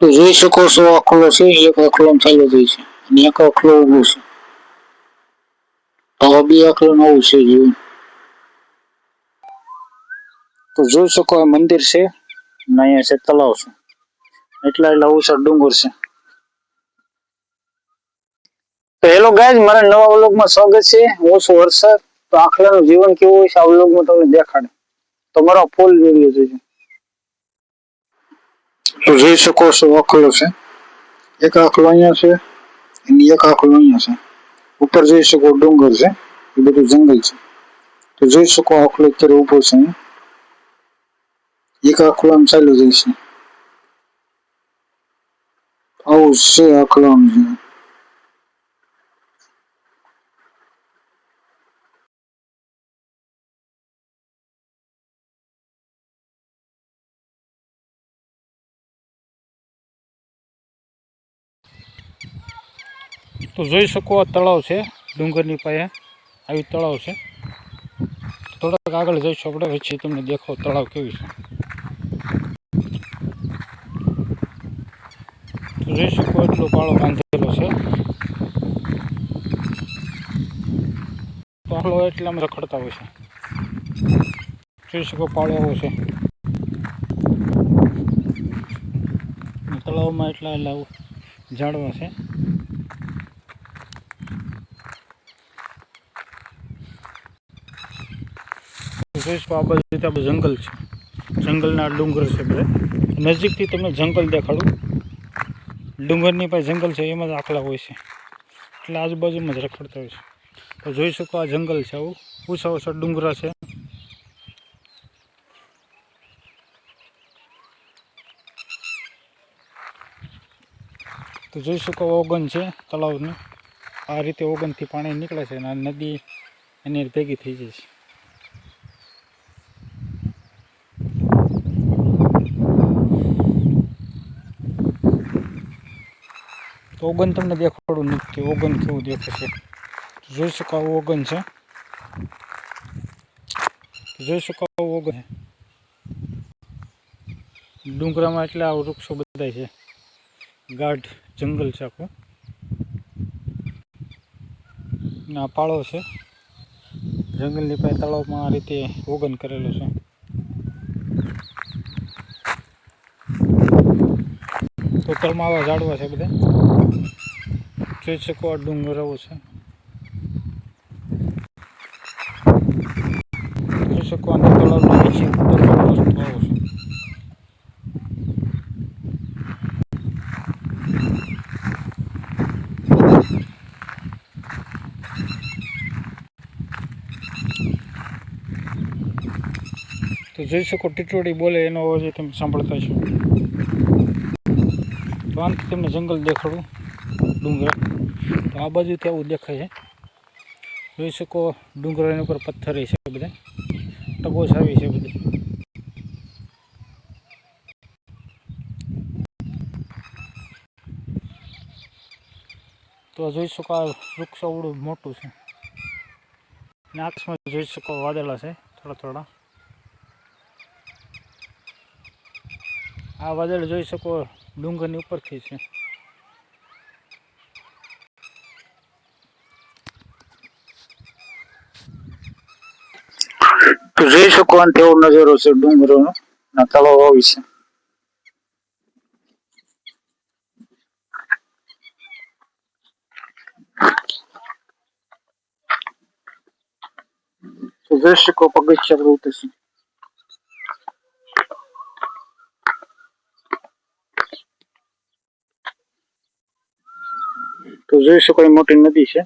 તો જોઈ શકો છો આખલો છે એક આખલો ચાલ્યો જાય છે અને એક આખલો ઊભો છે. તો આ બે આખલો નવું છે જીવન. તો જોઈ શકો આ મંદિર છે અને અહીંયા છે તળાવ છે. એટલા ઊંચા ડુંગર છે. તો હેલો ગાઈઝ, મારા નવા વ્લોગમાં સ્વાગત છે. હું છું વરસાદ. તો આખલાનું જીવન કેવું હોય છે આ વ્લોગમાં તમને દેખાડે. તો મારો ફૂલ વિડીયો જોજો. તો જોઈ શકો છો આખલો છે. એક આખલો અહીંયા છે અને એક આખલો અહીંયા છે. ઉપર જોઈ શકો ડુંગર છે, એ બધું જંગલ છે. તો જોઈ શકો આખલો અત્યારે ઉભો છે. એક આખલો આમ ચાલ્યો જાય છે. આવું છે આખલાનું જીવન. તો જોઈ શકો આ તળાવ છે ડુંગરની પાસે આવી તળાવ છે. થોડાક આગળ જઈશું આપણે, પછી તમને દેખાવ તળાવ કેવી છે. તો જોઈ શકો એટલો પાળો બાંધેલો છે. પાળો એટલે અમે રખડતા હોય છે. જોઈ શકો પાળો એવો છે. તળાવમાં એટલા ઝાડવા છે. જોઈ શકો આ બાજુ જંગલ છે. જંગલના ડુંગર છે બધા. નજીકથી તમને જંગલ દેખાડું. ડુંગરની પાસે જંગલ છે, એમાં જ આખલા હોય છે. એટલે આજુબાજુમાં જ રખડતા હોય છે. તો જોઈ શકો આ જંગલ છે, આવું ઊંચા ઊંચા ડુંગરા છે. તો જોઈ શકો ઓગન છે તળાવની. આ રીતે ઓગનથી પાણી નીકળે છે અને આ નદી એની ભેગી થઈ જાય છે. તો ઓગન તમને દેખાડું નથી, ઓગન કેવું દેખાશે. જોઈ શકો આવું ઓગન છે. જોઈ શકો આવું ઓગન છે. ડુંગરામાં એટલે આ વૃક્ષો બધા છે. ગાઢ જંગલ છે આખું. આ પાળો છે. જંગલની પાસે તળાવમાં આ રીતે ઓગન કરેલું છે. ટોટલમાં આવા ઝાડવા છે બધા. જોઈ શકો આ ડુંગર આવો છે. જોઈ શકો આ તળાવનો નીચે ઉતરવાનો રસ્તો આવો છે. તો જોઈ શકો ટીટોડી બોલે એનો અવાજ તમે સાંભળતા છો. તો આનાથી તમને જંગલ દેખાડું, ડુંગર. તો આ બાજુથી આવું દેખાય છે. જોઈ શકો ડુંગર એની ઉપર પથ્થર છે બધા, ટગોસ આવી છે બધી. તો જોઈ શકો આ વૃક્ષ અવડું મોટું છે. અને આકાશમાં જોઈ શકો વાદળા છે થોડા થોડા. આ વાદળ જોઈ શકો ડુંગરની ઉપરથી છે. તો જોઈ શકો એવો નજારો છે ડુંગરોનો અને તળાવ આવી છે. તો જોઈ શકો પગથિયા પર ઉતરશે. તો જોઈ શકો મોટી નદી છે.